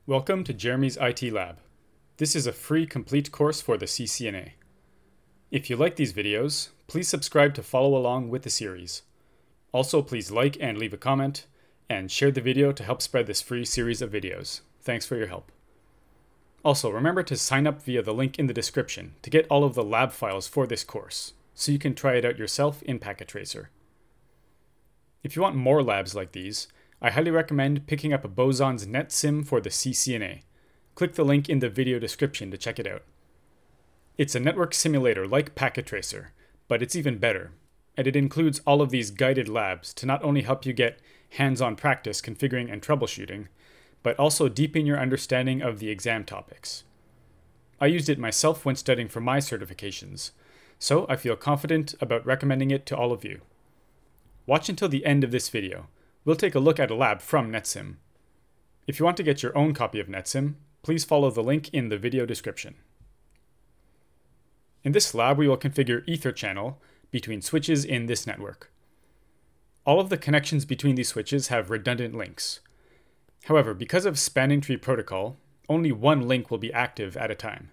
Welcome to Jeremy's IT Lab. This is a free complete course for the CCNA. If you like these videos, please subscribe to follow along with the series. Also, please like and leave a comment, and share the video to help spread this free series of videos. Thanks for your help. Also, remember to sign up via the link in the description to get all of the lab files for this course, so you can try it out yourself in PacketTracer. If you want more labs like these, I highly recommend picking up a Boson NetSim for the CCNA. Click the link in the video description to check it out. It's a network simulator like PacketTracer, but it's even better, and it includes all of these guided labs to not only help you get hands-on practice configuring and troubleshooting, but also deepen your understanding of the exam topics. I used it myself when studying for my certifications, so I feel confident about recommending it to all of you. Watch until the end of this video. We'll take a look at a lab from NetSim. If you want to get your own copy of NetSim, please follow the link in the video description. In this lab, we will configure EtherChannel between switches in this network. All of the connections between these switches have redundant links. However, because of spanning tree protocol, only one link will be active at a time.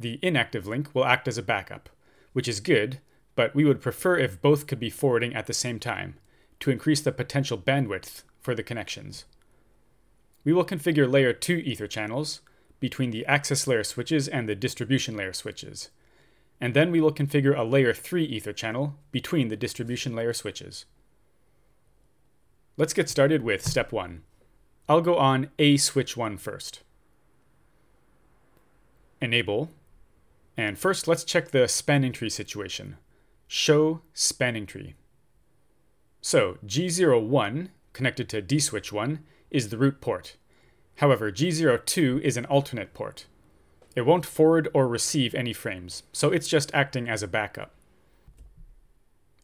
The inactive link will act as a backup, which is good, but we would prefer if both could be forwarding at the same time, to increase the potential bandwidth for the connections. We will configure layer 2 ether channels between the access layer switches and the distribution layer switches. And then we will configure a layer 3 ether channel between the distribution layer switches. Let's get started with step 1. I'll go on A switch 1 first. Enable. And first let's check the spanning tree situation. Show spanning tree. So G01, connected to D switch 1, is the root port. However, G02 is an alternate port. It won't forward or receive any frames, so it's just acting as a backup.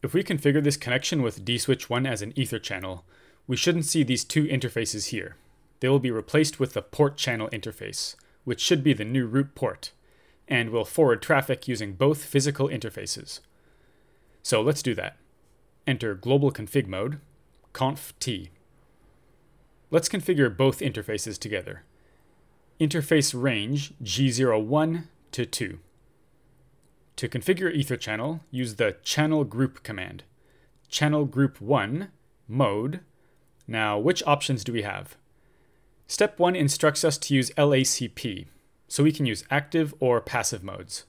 If we configure this connection with D switch 1 as an ether channel, we shouldn't see these two interfaces here. They will be replaced with the port channel interface, which should be the new root port, and will forward traffic using both physical interfaces. So let's do that. Enter global config mode, conf t. Let's configure both interfaces together. Interface range G01 to 2. To configure EtherChannel, use the channel group command. Channel group 1, mode. Now, which options do we have? Step 1 instructs us to use LACP, so we can use active or passive modes.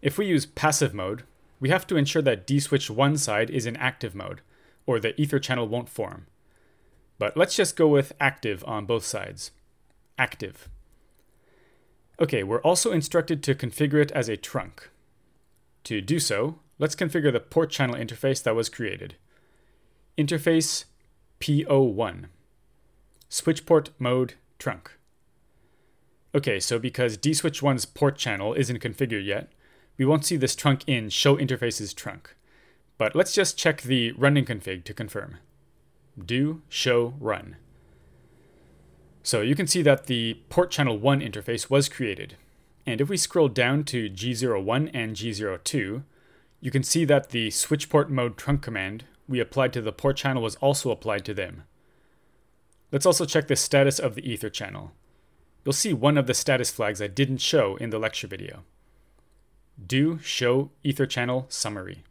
If we use passive mode, we have to ensure that D switch 1 side is in active mode, or the ether channel won't form. But let's just go with active on both sides. Active. Okay, we're also instructed to configure it as a trunk. To do so, let's configure the port channel interface that was created. Interface P01. Switch port mode trunk. Okay, so because D switch 1's port channel isn't configured yet, we won't see this trunk in show interfaces trunk. But let's just check the running config to confirm. Do show run. So you can see that the port channel 1 interface was created. And if we scroll down to G01 and G02, you can see that the switch port mode trunk command we applied to the port channel was also applied to them. Let's also check the status of the ether channel. You'll see one of the status flags I didn't show in the lecture video. Do show ether channel summary.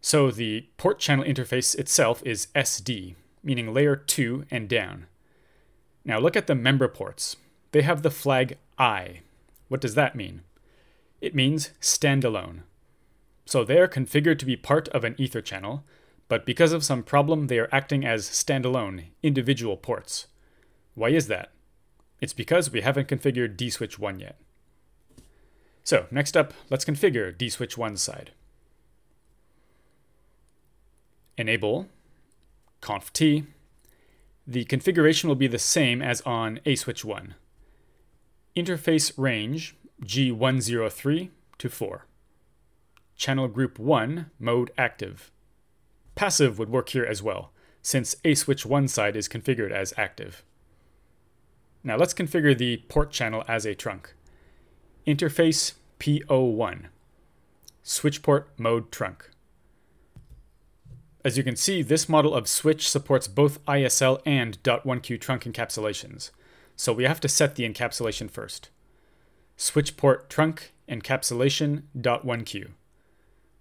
So the port channel interface itself is SD, meaning layer 2 and down. Now look at the member ports. They have the flag I. What does that mean? It means standalone. So they are configured to be part of an ether channel, but because of some problem they are acting as standalone, individual ports. Why is that? It's because we haven't configured D switch 1 yet. So next up, let's configure D switch 1 side. Enable, conf t. The configuration will be the same as on A switch 1. Interface range G103 to 4. Channel group 1 mode active. Passive would work here as well, since A switch 1 side is configured as active. Now let's configure the port channel as a trunk. Interface P01. Switch port mode trunk. As you can see, this model of switch supports both ISL and .1Q trunk encapsulations, so we have to set the encapsulation first. Switch port trunk encapsulation .1Q.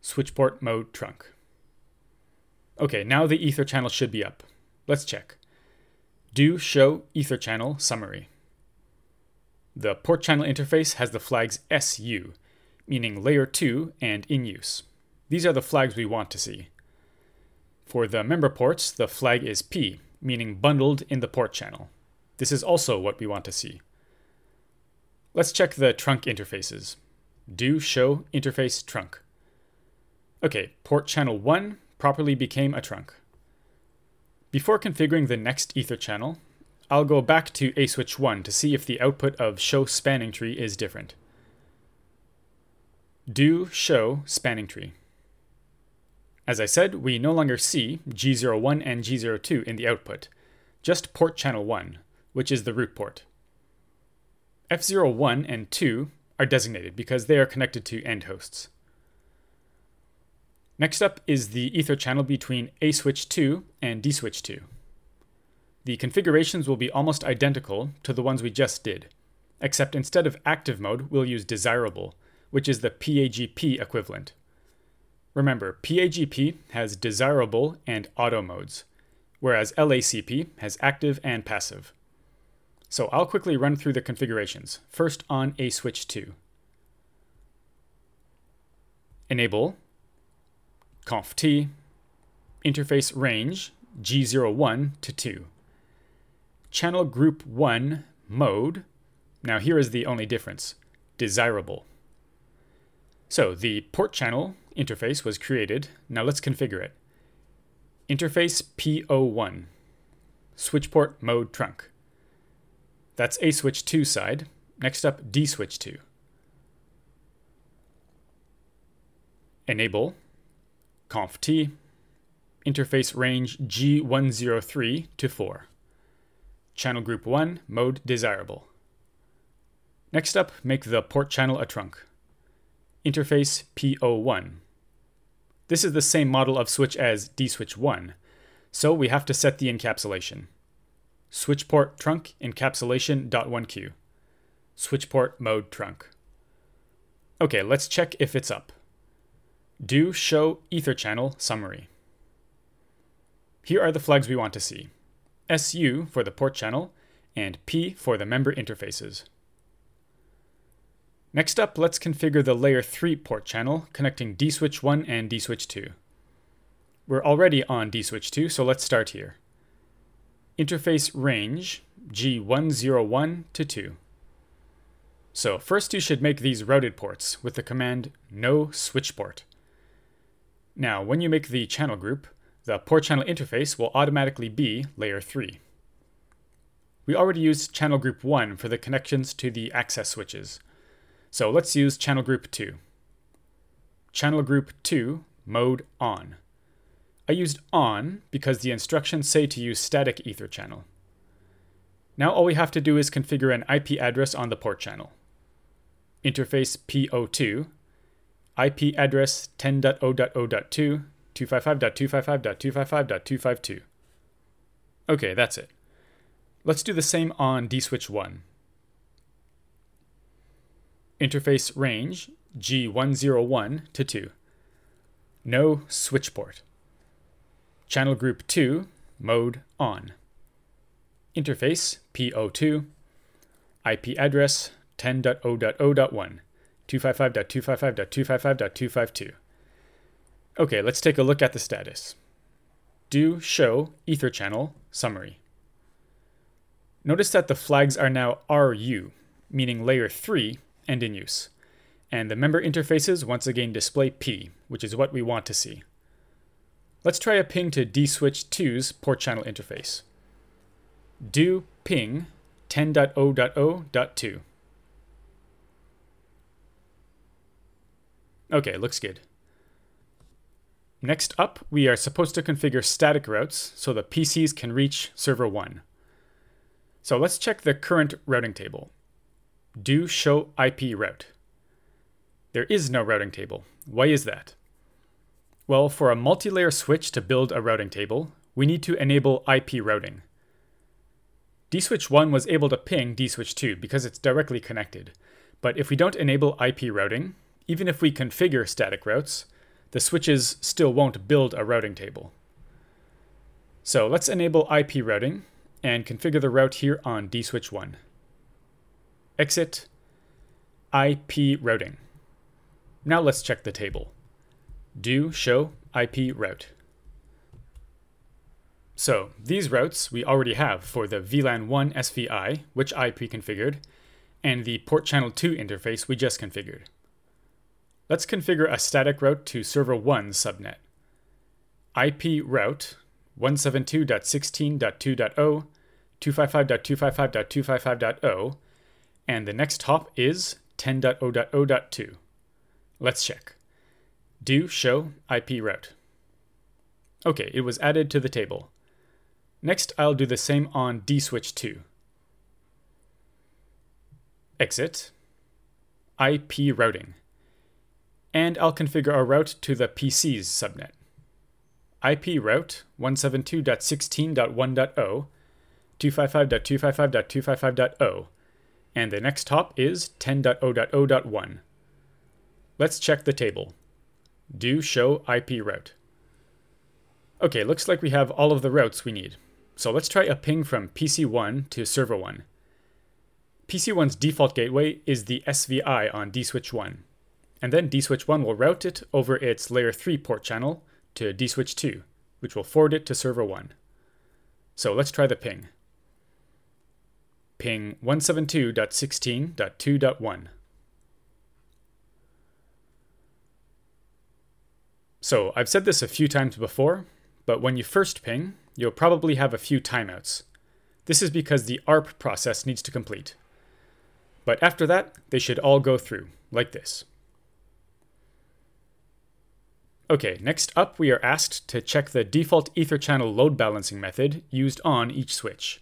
Switch port mode trunk. Okay, now the EtherChannel should be up. Let's check. Do show EtherChannel summary. The port channel interface has the flags SU, meaning layer 2 and in use. These are the flags we want to see. For the member ports, the flag is P, meaning bundled in the port channel. This is also what we want to see. Let's check the trunk interfaces. Do show interface trunk. Okay, port channel 1 properly became a trunk. Before configuring the next EtherChannel, I'll go back to A-switch 1 to see if the output of show spanning tree is different. Do show spanning tree. As I said, we no longer see G01 and G02 in the output, just port channel 1, which is the root port. F01 and 2 are designated because they are connected to end hosts. Next up is the EtherChannel between A-switch 2 and D-switch 2. The configurations will be almost identical to the ones we just did, except instead of active mode, we'll use desirable, which is the PAgP equivalent. Remember, PAgP has desirable and auto modes, whereas LACP has active and passive. So I'll quickly run through the configurations, first on A-switch 2. Enable COMPLETE interface range G01 to 2. Channel group 1 mode, now here is the only difference, desirable. So the port channel interface was created, now let's configure it. Interface P01, switch port mode trunk. That's A-switch 2 side, next up D-switch 2. Enable COMPLETE interface range G103 to 4. Channel group 1, mode desirable. Next up, make the port channel a trunk. Interface P01. This is the same model of switch as D-switch 1, so we have to set the encapsulation. Switch port trunk encapsulation .1Q. Switch port mode trunk. Okay, let's check if it's up. Do show EtherChannel summary. Here are the flags we want to see. SU for the port channel, and P for the member interfaces. Next up, let's configure the layer 3 port channel connecting D-switch 1 and D-switch 2. We're already on D-switch 2, so let's start here. Interface range G101 to 2. So first you should make these routed ports with the command no switch port. Now, when you make the channel group, the port channel interface will automatically be layer 3. We already used channel group 1 for the connections to the access switches. So let's use channel group 2. Channel group 2, mode on. I used on because the instructions say to use static EtherChannel. Now all we have to do is configure an IP address on the port channel. Interface P02, IP address 10.0.0.2, 255.255.255.252. Okay, that's it. Let's do the same on D-switch 1. Interface range G101 to 2. No switch port. Channel group 2, mode on. Interface P02, IP address 10.0.0.1, 255.255.255.252. Okay, let's take a look at the status. Do show EtherChannel summary. Notice that the flags are now RU, meaning layer 3 and in use. And the member interfaces once again display P, which is what we want to see. Let's try a ping to D-switch 2's port channel interface. Do ping 10.0.0.2. Okay, looks good. Next up, we are supposed to configure static routes so the PCs can reach server 1. So let's check the current routing table. Do show IP route. There is no routing table. Why is that? Well, for a multi-layer switch to build a routing table, we need to enable IP routing. dswitch 1 was able to ping dswitch 2 because it's directly connected. But if we don't enable IP routing, even if we configure static routes, the switches still won't build a routing table. So let's enable IP routing and configure the route here on dswitch 1. Exit IP routing. Now let's check the table. Do show IP route. So these routes we already have for the VLAN 1 SVI, which I pre-configured, and the port channel 2 interface we just configured. Let's configure a static route to server 1's subnet. IP route 172.16.2.0, 255.255.255.0, and the next hop is 10.0.0.2. Let's check. Do show IP route. Okay, it was added to the table. Next, I'll do the same on dswitch 2. Exit IP routing. And I'll configure a route to the PC's subnet. IP route 172.16.1.0, 255.255.255.0, and the next hop is 10.0.0.1. Let's check the table. Do show IP route. Okay, looks like we have all of the routes we need. So let's try a ping from PC1 to server 1. PC1's default gateway is the SVI on dswitch 1. And then dswitch 1 will route it over its layer 3 port channel to dswitch 2, which will forward it to server 1. So let's try the ping. Ping 172.16.2.1. So I've said this a few times before, but when you first ping, you'll probably have a few timeouts. This is because the ARP process needs to complete. But after that, they should all go through, like this. Okay, next up we are asked to check the default EtherChannel load balancing method used on each switch.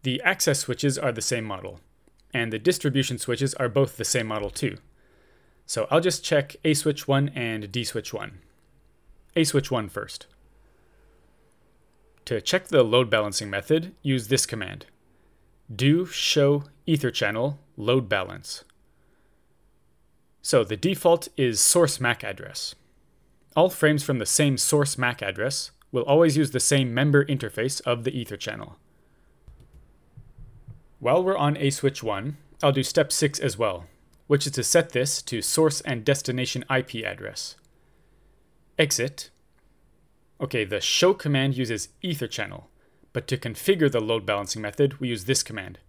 The access switches are the same model, and the distribution switches are both the same model too. So I'll just check A switch 1 and D switch 1. A switch 1 first. To check the load balancing method, use this command. Do show EtherChannel load balance. So the default is source MAC address. All frames from the same source MAC address will always use the same member interface of the EtherChannel. While we're on A switch 1, I'll do step 6 as well, which is to set this to source and destination IP address. Exit. Okay, the show command uses EtherChannel, but to configure the load balancing method, we use this command.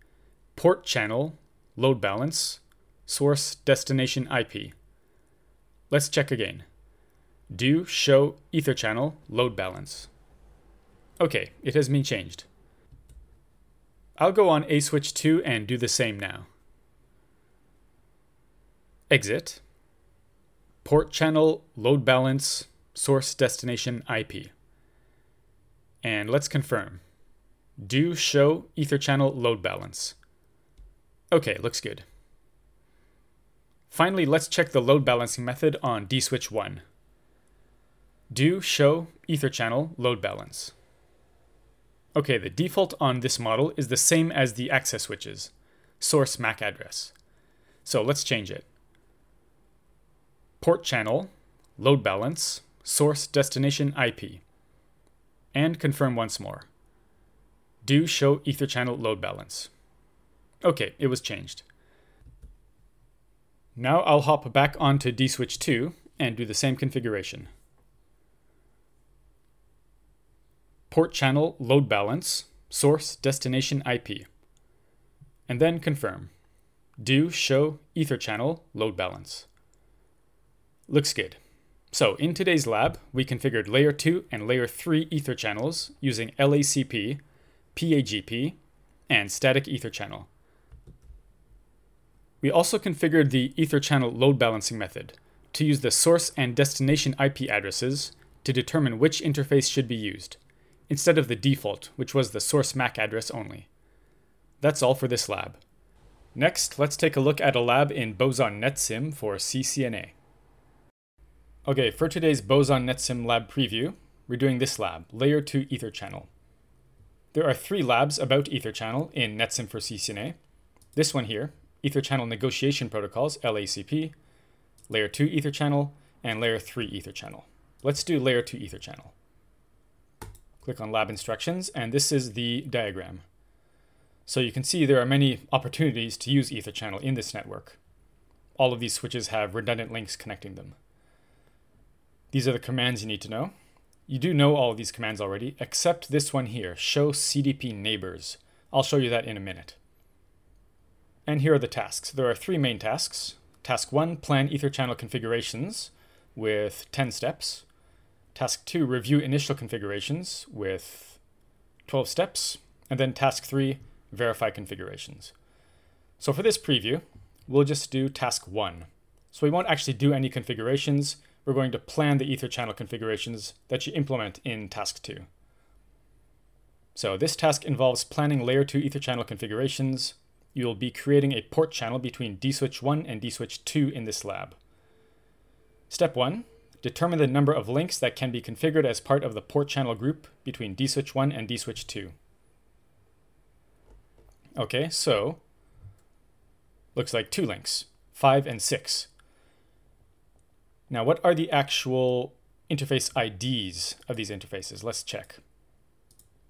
Port channel, load balance, source destination IP. Let's check again. Do show EtherChannel load balance. Okay, it has been changed. I'll go on A switch 2 and do the same now. Exit. Port channel, load balance, source destination IP. And let's confirm. Do show EtherChannel load balance. Okay, looks good. Finally, let's check the load balancing method on dswitch 1. Do show EtherChannel load balance. Okay, the default on this model is the same as the access switches, source MAC address. So let's change it. Port channel, load balance, source destination IP. And confirm once more. Do show EtherChannel load balance. Okay, it was changed. Now I'll hop back onto dswitch 2 and do the same configuration. Port channel, load balance, source destination IP. And then confirm. Do show EtherChannel load balance. Looks good. So in today's lab, we configured layer 2 and layer 3 ether channels using LACP, PAgP, and static ether channel. We also configured the EtherChannel load balancing method to use the source and destination IP addresses to determine which interface should be used, instead of the default, which was the source MAC address only. That's all for this lab. Next, let's take a look at a lab in Boson NetSim for CCNA. Okay, for today's Boson NetSim lab preview, we're doing this lab, Layer 2 EtherChannel. There are 3 labs about EtherChannel in NetSim for CCNA. This one here, EtherChannel Negotiation Protocols, LACP, Layer 2 EtherChannel, and Layer 3 EtherChannel. Let's do Layer 2 EtherChannel. Click on Lab Instructions, and this is the diagram. So you can see there are many opportunities to use EtherChannel in this network. All of these switches have redundant links connecting them. These are the commands you need to know. You do know all of these commands already, except this one here, show CDP neighbors. I'll show you that in a minute. And here are the tasks. There are 3 main tasks. Task 1, plan EtherChannel configurations with 10 steps. Task 2, review initial configurations with 12 steps. And then task 3, verify configurations. So for this preview, we'll just do task 1. So we won't actually do any configurations. We're going to plan the EtherChannel configurations that you implement in task 2. So this task involves planning Layer 2 EtherChannel configurations. You'll be creating a port channel between dswitch 1 and dswitch 2 in this lab. Step 1, determine the number of links that can be configured as part of the port channel group between dswitch 1 and dswitch 2. Okay, so looks like 2 links, 5 and 6. Now, what are the actual interface IDs of these interfaces? Let's check.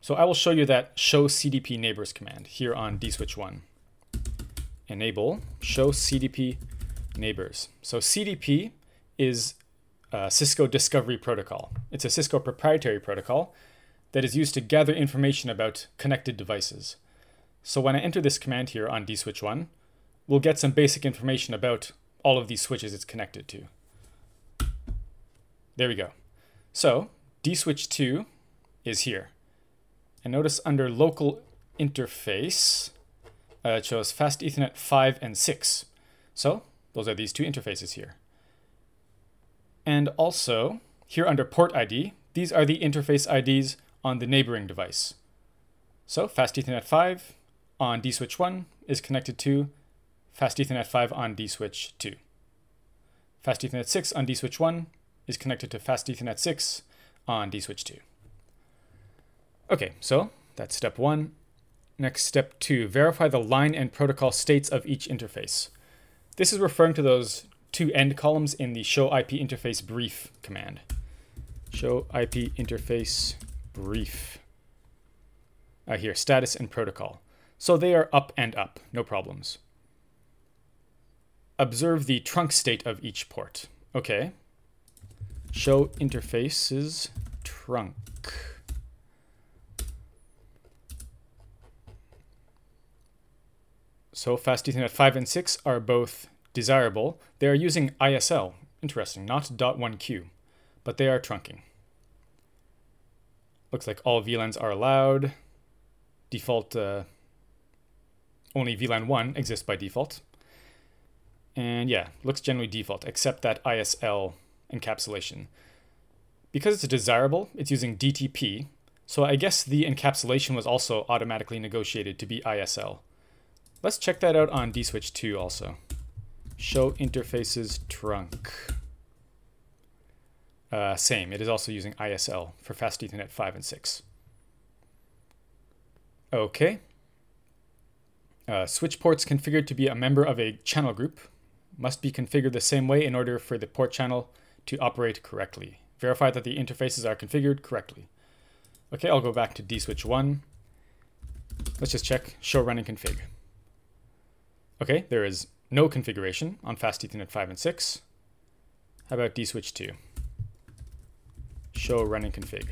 So I will show you that show CDP neighbors command here on dswitch 1. Enable show CDP neighbors. So CDP is a Cisco Discovery Protocol. It's a Cisco proprietary protocol that is used to gather information about connected devices. So when I enter this command here on dswitch 1, we'll get some basic information about all of these switches it's connected to. There we go. So dswitch 2 is here. And notice under local interface, it shows fast Ethernet 5 and 6. So those are these 2 interfaces here. And also here under port ID, these are the interface IDs on the neighboring device. So fast Ethernet 5 on dswitch 1 is connected to fast Ethernet 5 on dswitch 2. Fast Ethernet 6 on dswitch 1 is connected to fast Ethernet 6 on dswitch 2. Okay, so that's step 1. Next, step 2, verify the line and protocol states of each interface. This is referring to those 2 end columns in the show IP interface brief command. Show IP interface brief. Here, status and protocol. So they are up and up, no problems. Observe the trunk state of each port. Okay. Show interfaces trunk. So fast Ethernet 5 and 6 are both desirable. They are using ISL. Interesting, not .1Q, but they are trunking. Looks like all VLANs are allowed. Default, only VLAN 1 exists by default. And yeah, looks generally default, except that ISL encapsulation. Because it's desirable, it's using DTP, so I guess the encapsulation was also automatically negotiated to be ISL. Let's check that out on dswitch 2 also. Show interfaces trunk. Same, it is also using ISL for fast Ethernet 5 and 6. Okay. Switch ports configured to be a member of a channel group must be configured the same way in order for the port channel to operate correctly. Verify that the interfaces are configured correctly. Okay, I'll go back to dswitch 1. Let's just check show running config. Okay, there is no configuration on fast Ethernet 5 and 6. How about dswitch 2? Show running config.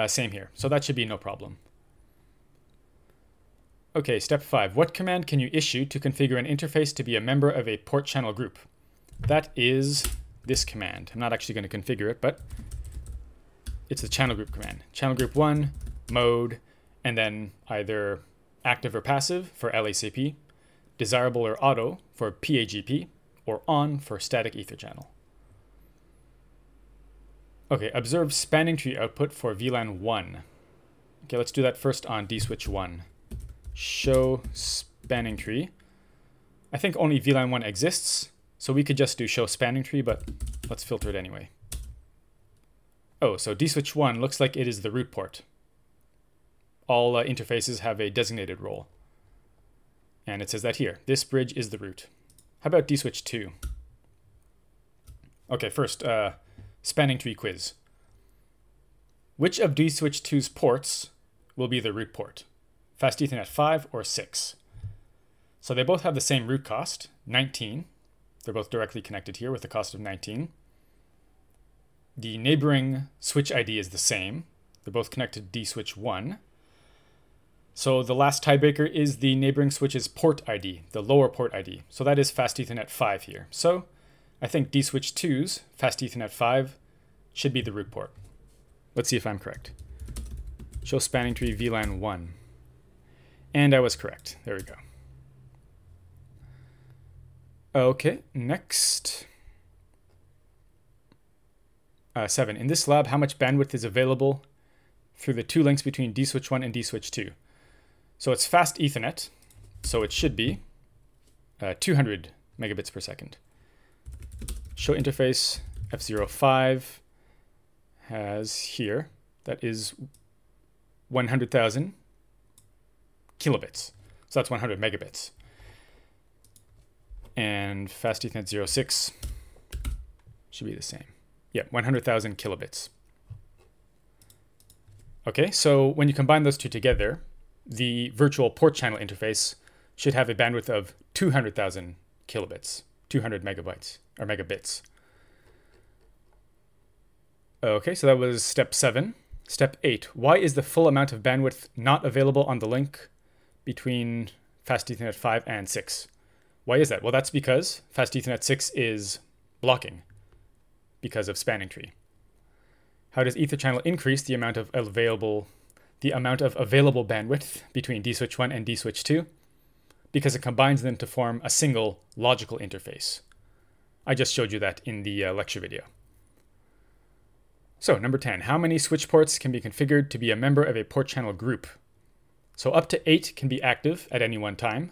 Same here, so that should be no problem. Okay, step 5. What command can you issue to configure an interface to be a member of a port channel group? That is this command. I'm not actually going to configure it, but it's the channel group command. Channel group 1, mode, and then either active or passive for LACP, desirable or auto for PAgP, or on for static EtherChannel. Okay, observe spanning tree output for VLAN 1. Okay, let's do that first on dswitch 1. Show spanning tree. I think only VLAN 1 exists, so we could just do show spanning tree, but let's filter it anyway. Oh, so dswitch 1 looks like it is the root port. All interfaces have a designated role. And it says that here. This bridge is the root. How about dswitch 2? Okay, first, spanning tree quiz. Which of dswitch 2's ports will be the root port? Fast Ethernet 5 or 6? So they both have the same root cost, 19. They're both directly connected here with the cost of 19. The neighboring switch ID is the same. They're both connected to dswitch 1. So the last tiebreaker is the neighboring switch's port ID, the lower port ID. So that is Fast Ethernet 5 here. So I think dswitch 2's Fast Ethernet 5 should be the root port. Let's see if I'm correct. Show spanning tree VLAN 1. And I was correct. There we go. Okay, next. 7. In this lab, how much bandwidth is available through the two links between dswitch 1 and dswitch 2? So it's fast Ethernet, so it should be 200 megabits per second. Show interface F05 has here, that is 100,000 kilobits. So that's 100 megabits. And fast Ethernet 06 should be the same. Yeah, 100,000 kilobits. Okay, so when you combine those two together, the virtual port channel interface should have a bandwidth of 200,000 kilobits, 200 megabytes or megabits. Okay, so that was step 7. Step 8, why is the full amount of bandwidth not available on the link between Fast Ethernet 5 and 6? Why is that? Well, that's because Fast Ethernet 6 is blocking because of spanning tree. How does EtherChannel increase the amount of available bandwidth between dswitch 1 and dswitch 2? Because it combines them to form a single logical interface. I just showed you that in the lecture video. So, number 10, how many switch ports can be configured to be a member of a port channel group? So up to 8 can be active at any one time,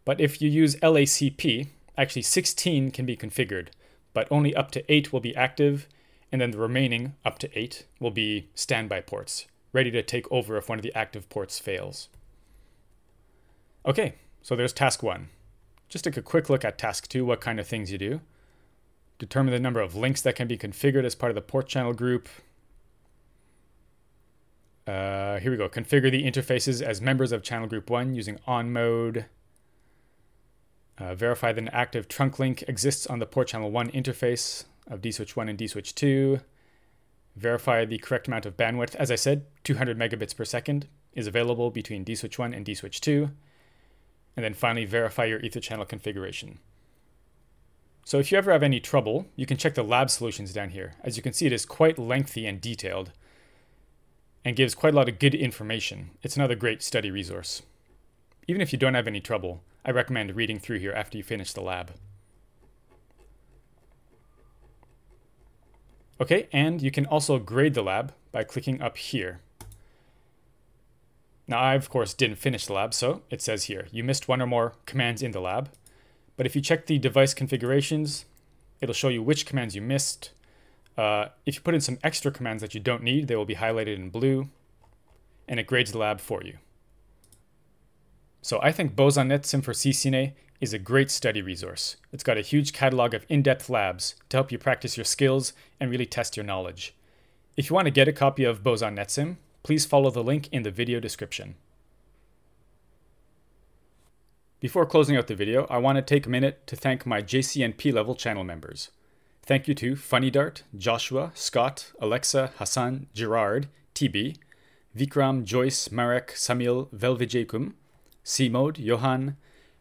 but if you use LACP, actually 16 can be configured, but only up to 8 will be active, and then the remaining up to 8 will be standby ports, ready to take over if one of the active ports fails. Okay, so there's task 1. Just take a quick look at task 2, what kind of things you do. Determine the number of links that can be configured as part of the port channel group. Here we go. Configure the interfaces as members of channel group 1 using on mode. Verify that an active trunk link exists on the port channel 1 interface of dswitch 1 and dswitch 2. Verify the correct amount of bandwidth. As I said, 200 megabits per second is available between dswitch 1 and dswitch 2. And then finally, verify your EtherChannel configuration. So if you ever have any trouble, you can check the lab solutions down here. As you can see, it is quite lengthy and detailed and gives quite a lot of good information. It's another great study resource. Even if you don't have any trouble, I recommend reading through here after you finish the lab. Okay, and you can also grade the lab by clicking up here. Now, I, of course, didn't finish the lab, so it says here, you missed one or more commands in the lab. But if you check the device configurations, it'll show you which commands you missed. If you put in some extra commands that you don't need, they will be highlighted in blue, and it grades the lab for you. So I think Boson NetSim for CCNA is a great study resource. It's got a huge catalog of in-depth labs to help you practice your skills and really test your knowledge. If you want to get a copy of Boson NetSim, please follow the link in the video description. Before closing out the video, I want to take a minute to thank my JCNP level channel members. Thank you to Funny Dart, Joshua, Scott, Alexa, Hassan, Gerard, TB, Vikram, Joyce, Marek, Samil, Velvijakum, C-Mode, Johan,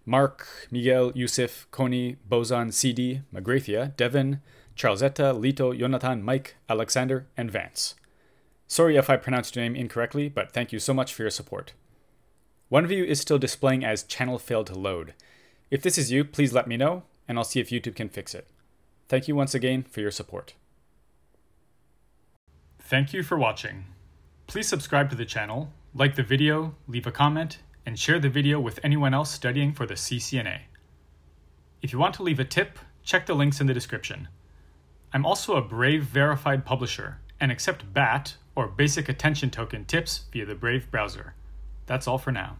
Mark, Miguel, Yusuf, Koni, Boson, CD, Magrathia, Devin, Charlesetta, Lito, Jonathan, Mike, Alexander, and Vance. Sorry if I pronounced your name incorrectly, but thank you so much for your support. One of you is still displaying as channel failed to load. If this is you, please let me know, and I'll see if YouTube can fix it. Thank you once again for your support. Thank you for watching. Please subscribe to the channel, like the video, leave a comment, and share the video with anyone else studying for the CCNA. If you want to leave a tip, check the links in the description. I'm also a Brave verified publisher and accept BAT, or Basic Attention Token tips via the Brave browser. That's all for now.